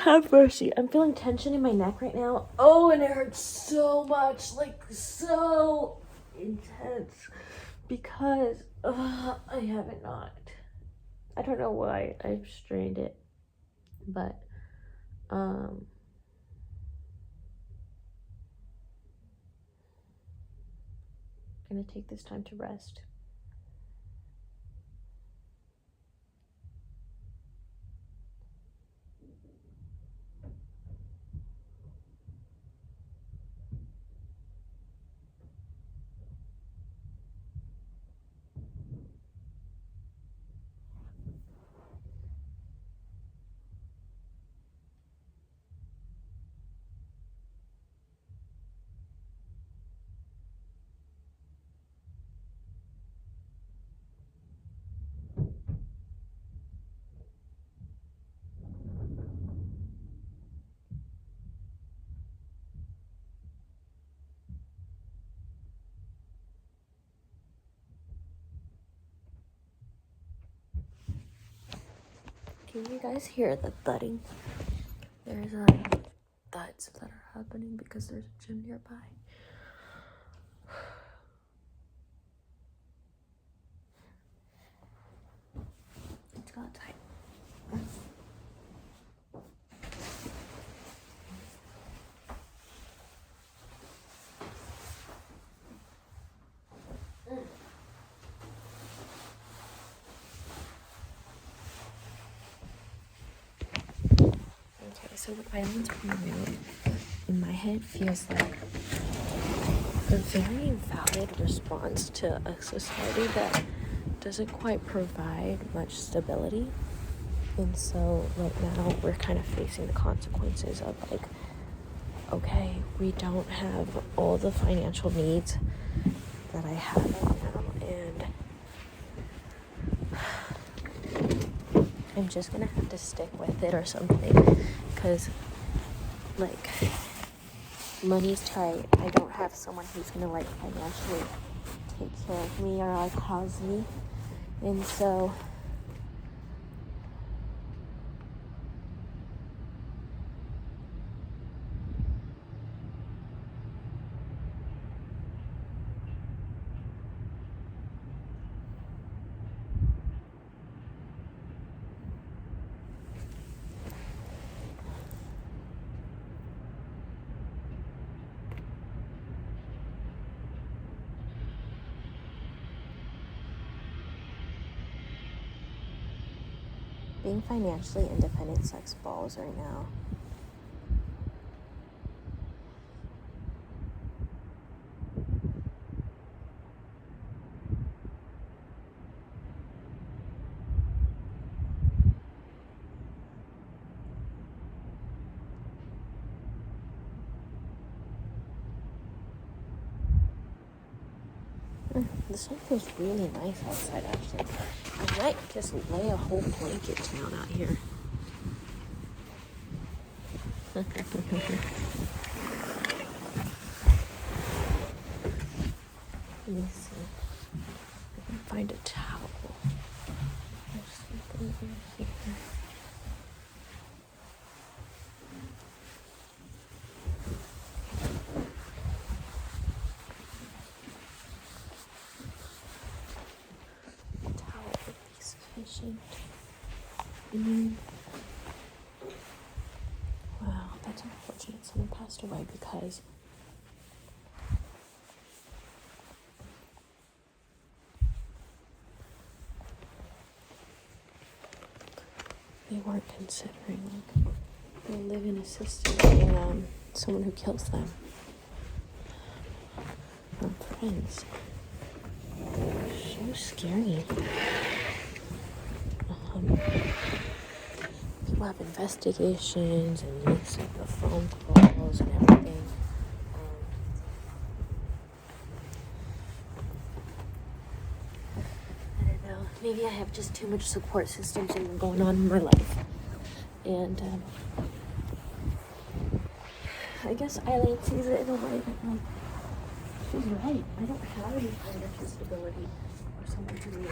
have mercy. I'm feeling tension in my neck right now. Oh, and it hurts so much, like so intense, because I have it not. I don't know why I've strained it, but I'm gonna take this time to rest. Can you guys hear the thudding? There's thuds that are happening because there's a gym nearby. Let's go outside. Okay, so what I want to point out in my head feels like a very valid response to a society that doesn't quite provide much stability. And so right now we're kind of facing the consequences of like, okay, we don't have all the financial needs that I have right now, and I'm just gonna have to stick with it or something, because like money's tight. I don't have someone who's gonna like financially take care of me or like house me, and so being financially independent sucks balls right now. The sun feels really nice outside, actually. I might just lay a whole blanket down out here. Let me see. I can find a towel. There's something over here. A towel would be sufficient. Wow, that's unfortunate. Someone passed away because they weren't considering like they live in assistance and someone who kills them. From friends. So scary. People have investigations and leaks of the phone calls and everything. I don't know. Maybe I have just too much support systems going on in my life. And I guess Eileen sees it in a way that like, she's right. I don't have any financial stability or someone to leave.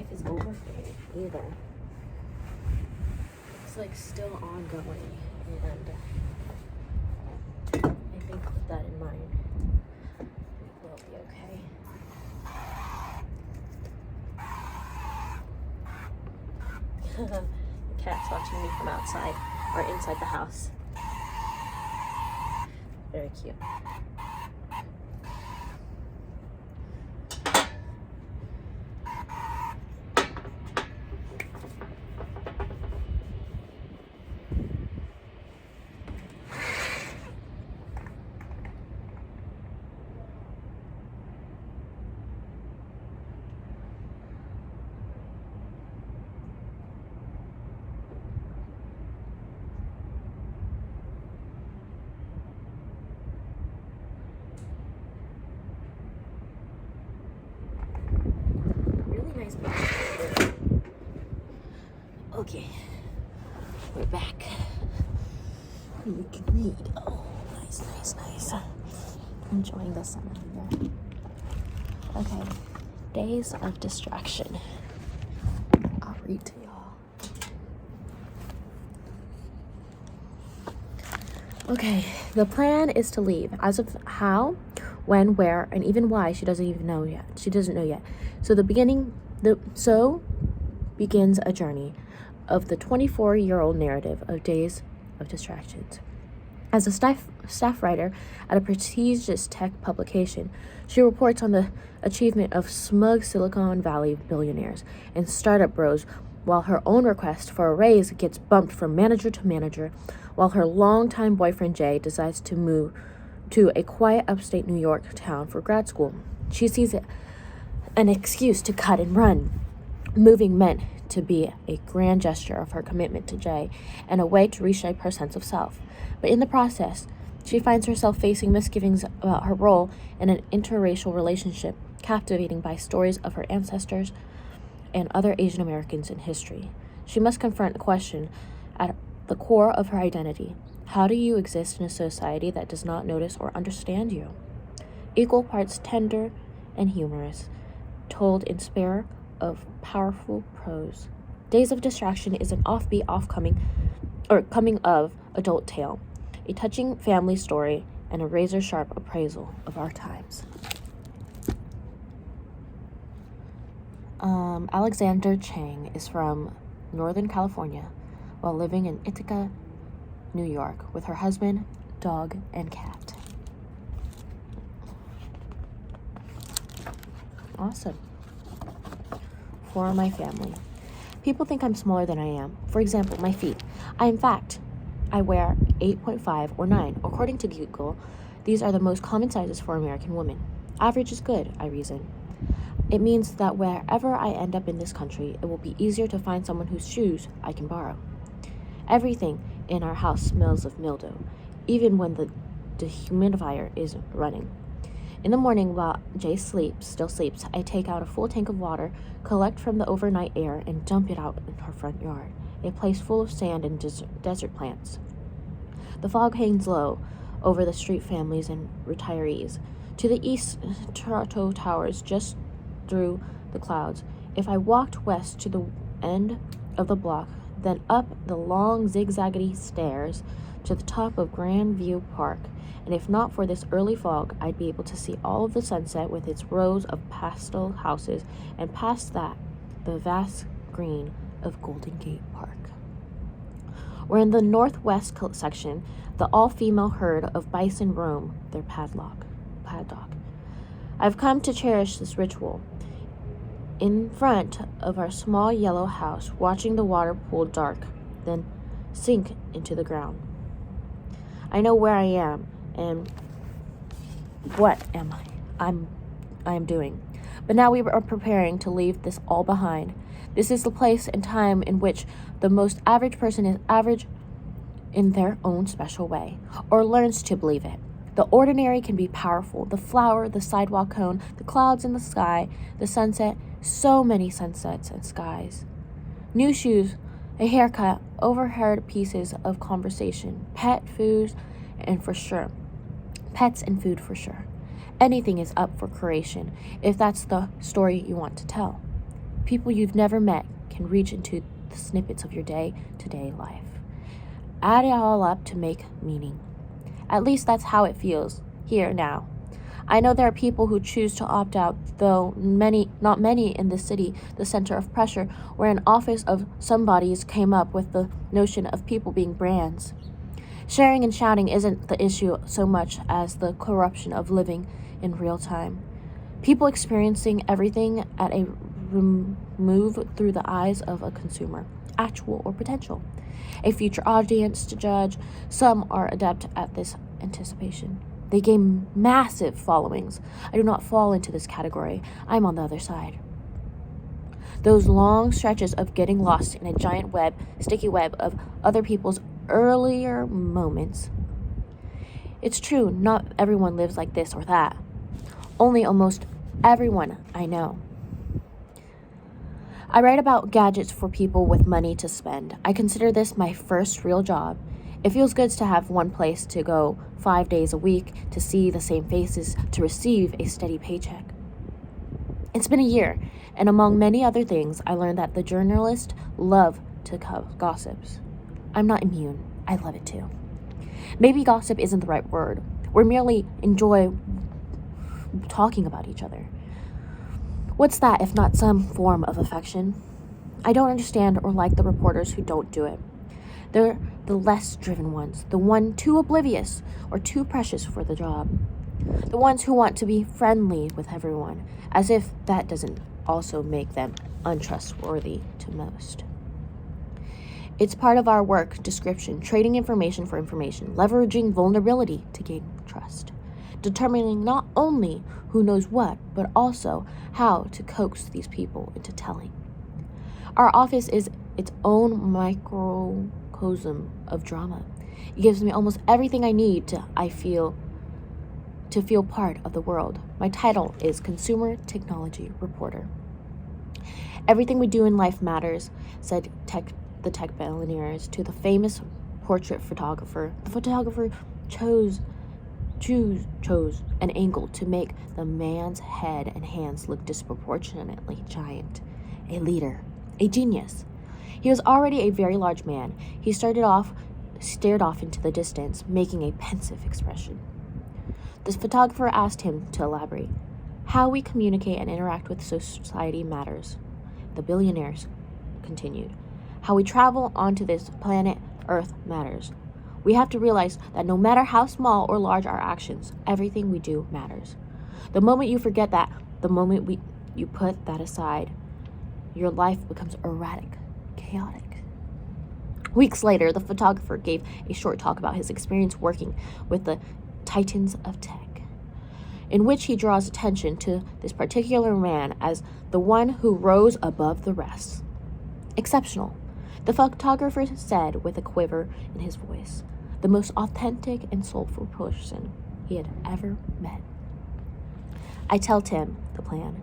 life is over for me either. It's like still ongoing, and I think with that in mind, we'll be okay. The cat's watching me from outside or inside the house. Very cute. Nice picture. Okay, we're back. We can read. Oh, nice. Enjoying the sun here. Okay, days of distraction. I'll read to y'all. Okay, the plan is to leave. As of how, when, where, and even why, she doesn't know yet. So begins a journey of the 24-year-old narrative of Days of Distractions. As a staff writer at a prestigious tech publication, she reports on the achievement of smug Silicon Valley billionaires and startup bros, while her own request for a raise gets bumped from manager to manager, while her longtime boyfriend Jay decides to move to a quiet upstate New York town for grad school. She sees it an excuse to cut and run. Moving meant to be a grand gesture of her commitment to Jay and a way to reshape her sense of self. But in the process, she finds herself facing misgivings about her role in an interracial relationship, captivating by stories of her ancestors and other Asian Americans in history. She must confront a question at the core of her identity. How do you exist in a society that does not notice or understand you? Equal parts tender and humorous, told in spare of powerful prose. Days of Distraction is an offbeat, coming of adult tale, a touching family story, and a razor-sharp appraisal of our times. Alexander Chang is from Northern California while living in Ithaca, New York, with her husband, dog, and cat. Awesome. For my family. People think I'm smaller than I am. For example, my feet. I wear 8.5 or 9. According to Google, these are the most common sizes for American women. Average is good, I reason. It means that wherever I end up in this country, it will be easier to find someone whose shoes I can borrow. Everything in our house smells of mildew, even when the dehumidifier is running. In the morning, while Jay still sleeps, I take out a full tank of water, collect from the overnight air, and dump it out in her front yard, a place full of sand and desert plants. The fog hangs low over the street families and retirees. To the east, Toronto towers just through the clouds. If I walked west to the end of the block, then up the long zigzaggedy stairs to the top of Grandview Park, and if not for this early fog, I'd be able to see all of the sunset with its rows of pastel houses, and past that, the vast green of Golden Gate Park. We're in the northwest section. The all-female herd of bison roam their paddock. I've come to cherish this ritual. In front of our small yellow house, watching the water pool dark, then sink into the ground. I know where I am and what I am doing. But now we are preparing to leave this all behind. This is the place and time in which the most average person is average in their own special way, or learns to believe it. The ordinary can be powerful. The flower, the sidewalk cone, the clouds in the sky, the sunset, so many sunsets and skies. New shoes, a haircut, overheard pieces of conversation, pets and food for sure. Anything is up for creation, if that's the story you want to tell. People you've never met can reach into the snippets of your day-to-day life. Add it all up to make meaning. At least that's how it feels, here now. I know there are people who choose to opt out, though not many in this city, the center of pressure, where an office of somebodies came up with the notion of people being brands. Sharing and shouting isn't the issue so much as the corruption of living in real time. People experiencing everything at a remove through the eyes of a consumer, actual or potential. A future audience to judge. Some are adept at this anticipation. They gain massive followings. I do not fall into this category. I'm on the other side. Those long stretches of getting lost in a giant web, sticky web of other people's earlier moments. It's true, not everyone lives like this or that. Only almost everyone I know. I write about gadgets for people with money to spend. I consider this my first real job. It feels good to have one place to go 5 days a week, to see the same faces, to receive a steady paycheck. It's been a year, and among many other things, I learned that the journalists love to gossips. I'm not immune. I love it too. Maybe gossip isn't the right word. We merely enjoy talking about each other. What's that if not some form of affection? I don't understand or like the reporters who don't do it. They're the less driven ones, the one too oblivious or too precious for the job. The ones who want to be friendly with everyone, as if that doesn't also make them untrustworthy to most. It's part of our work description, trading information for information, leveraging vulnerability to gain trust, determining not only who knows what, but also how to coax these people into telling. Our office is its own microcosm of drama. It gives me almost everything I need to feel part of the world. My title is Consumer Technology Reporter. Everything we do in life matters, said the tech billionaires to the famous portrait photographer. The photographer chose an angle to make the man's head and hands look disproportionately giant. A leader, a genius. He was already a very large man. He stared off into the distance, making a pensive expression. The photographer asked him to elaborate. How we communicate and interact with society matters. The billionaires continued. How we travel onto this planet Earth matters. We have to realize that no matter how small or large our actions, everything we do matters. The moment you forget that, the moment you put that aside, your life becomes erratic, chaotic. Weeks later, the photographer gave a short talk about his experience working with the titans of tech, in which he draws attention to this particular man as the one who rose above the rest. Exceptional, the photographer said with a quiver in his voice. The most authentic and soulful person he had ever met. I tell Tim the plan.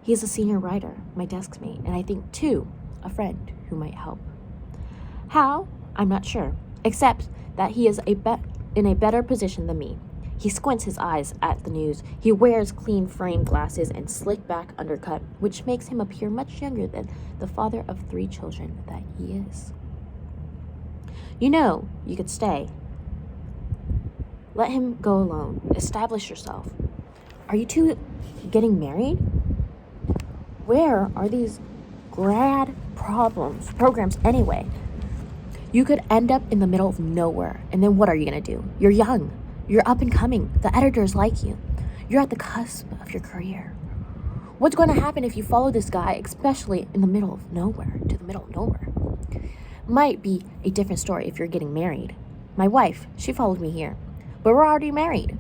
He is a senior writer, my desk mate, and I think, too, a friend who might help. How? I'm not sure, except that he is in a better position than me. He squints his eyes at the news. He wears clean frame glasses and slick back undercut, which makes him appear much younger than the father of 3 children that he is. You know, you could stay. Let him go alone. Establish yourself. Are you two getting married? Where are these grad programs anyway? You could end up in the middle of nowhere, and then what are you gonna do? You're young. You're up and coming. The editors like you. You're at the cusp of your career. What's going to happen if you follow this guy, especially in the middle of nowhere, to the middle of nowhere? Might be a different story if you're getting married. My wife, she followed me here. But we're already married.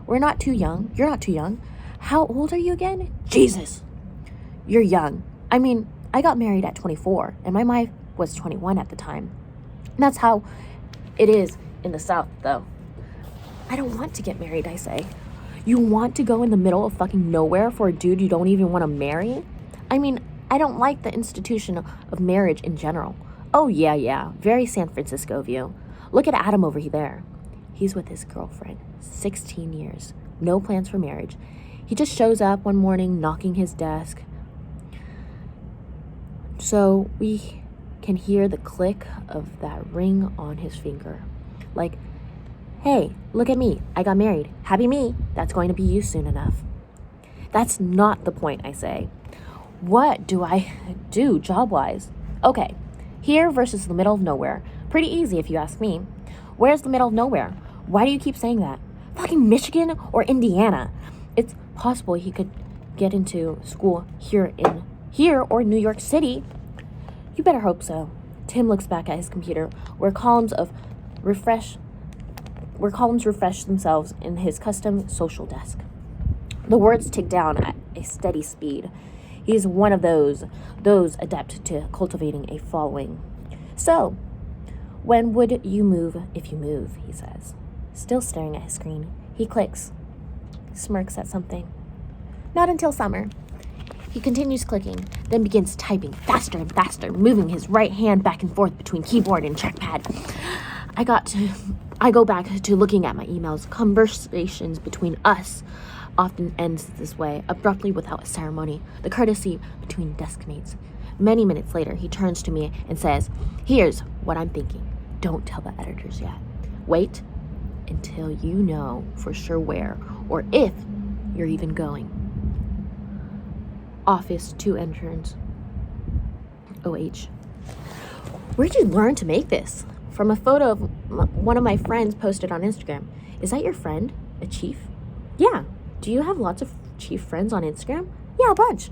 We're not too young. You're not too young. How old are you again? Jesus. You're young. I mean, I got married at 24, and my wife was 21 at the time. And that's how it is in the South, though. I don't want to get married, I say. You want to go in the middle of fucking nowhere for a dude you don't even want to marry? I mean, I don't like the institution of marriage in general. Oh, yeah, very San Francisco view. Look at Adam over there. He's with his girlfriend, 16 years, no plans for marriage. He just shows up one morning, knocking his desk. So we can hear the click of that ring on his finger. Like, hey, look at me. I got married. Happy me. That's going to be you soon enough. That's not the point, I say. What do I do job-wise? Okay, here versus the middle of nowhere. Pretty easy if you ask me. Where's the middle of nowhere? Why do you keep saying that? Fucking Michigan or Indiana? It's possible he could get into school here or New York City. You better hope so. Tim looks back at his computer, where columns refresh themselves in his custom social desk. The words tick down at a steady speed. He's one of those adept to cultivating a following. So, when would you move if you move, he says. Still staring at his screen, he clicks, smirks at something. Not until summer. He continues clicking, then begins typing faster and faster, moving his right hand back and forth between keyboard and trackpad. I go back to looking at my emails. Conversations between us often ends this way, abruptly without a ceremony, the courtesy between desk mates. Many minutes later, he turns to me and says, here's what I'm thinking. Don't tell the editors yet. Wait until you know for sure where or if you're even going. Office 2 interns. OH. Where'd you learn to make this? From a photo of one of my friends posted on Instagram. Is that your friend? A chief? Yeah. Do you have lots of chief friends on Instagram? Yeah, a bunch.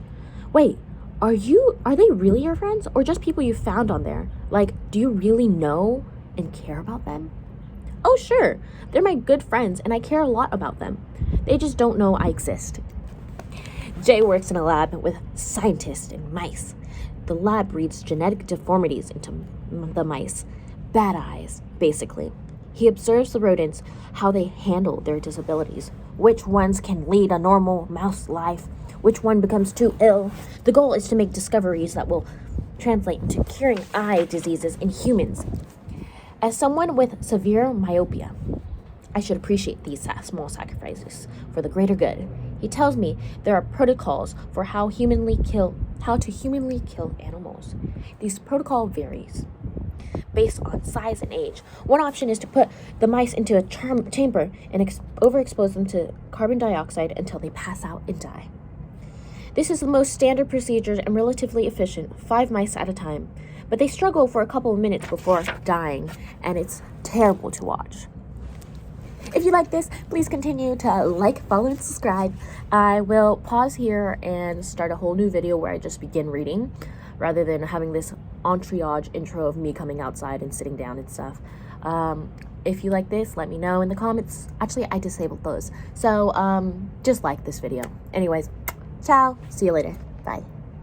Wait, are they really your friends or just people you found on there? Like, do you really know and care about them? Oh, sure. They're my good friends and I care a lot about them. They just don't know I exist. Jay works in a lab with scientists and mice. The lab breeds genetic deformities into the mice. Bad eyes, basically. He observes the rodents, how they handle their disabilities, which ones can lead a normal mouse life, which one becomes too ill. The goal is to make discoveries that will translate into curing eye diseases in humans. As someone with severe myopia, I should appreciate these small sacrifices for the greater good. He tells me there are protocols for how to humanly kill animals. This protocol varies based on size and age. One option is to put the mice into a chamber and overexpose them to carbon dioxide until they pass out and die. This is the most standard procedure and relatively efficient, 5 mice at a time, but they struggle for a couple of minutes before dying, and it's terrible to watch. If you like this, please continue to like, follow, and subscribe. I will pause here and start a whole new video where I just begin reading, rather than having this entourage intro of me coming outside and sitting down and stuff. If you like this, let me know in the comments. Actually, I disabled those. So, just like this video. Anyways, ciao. See you later. Bye.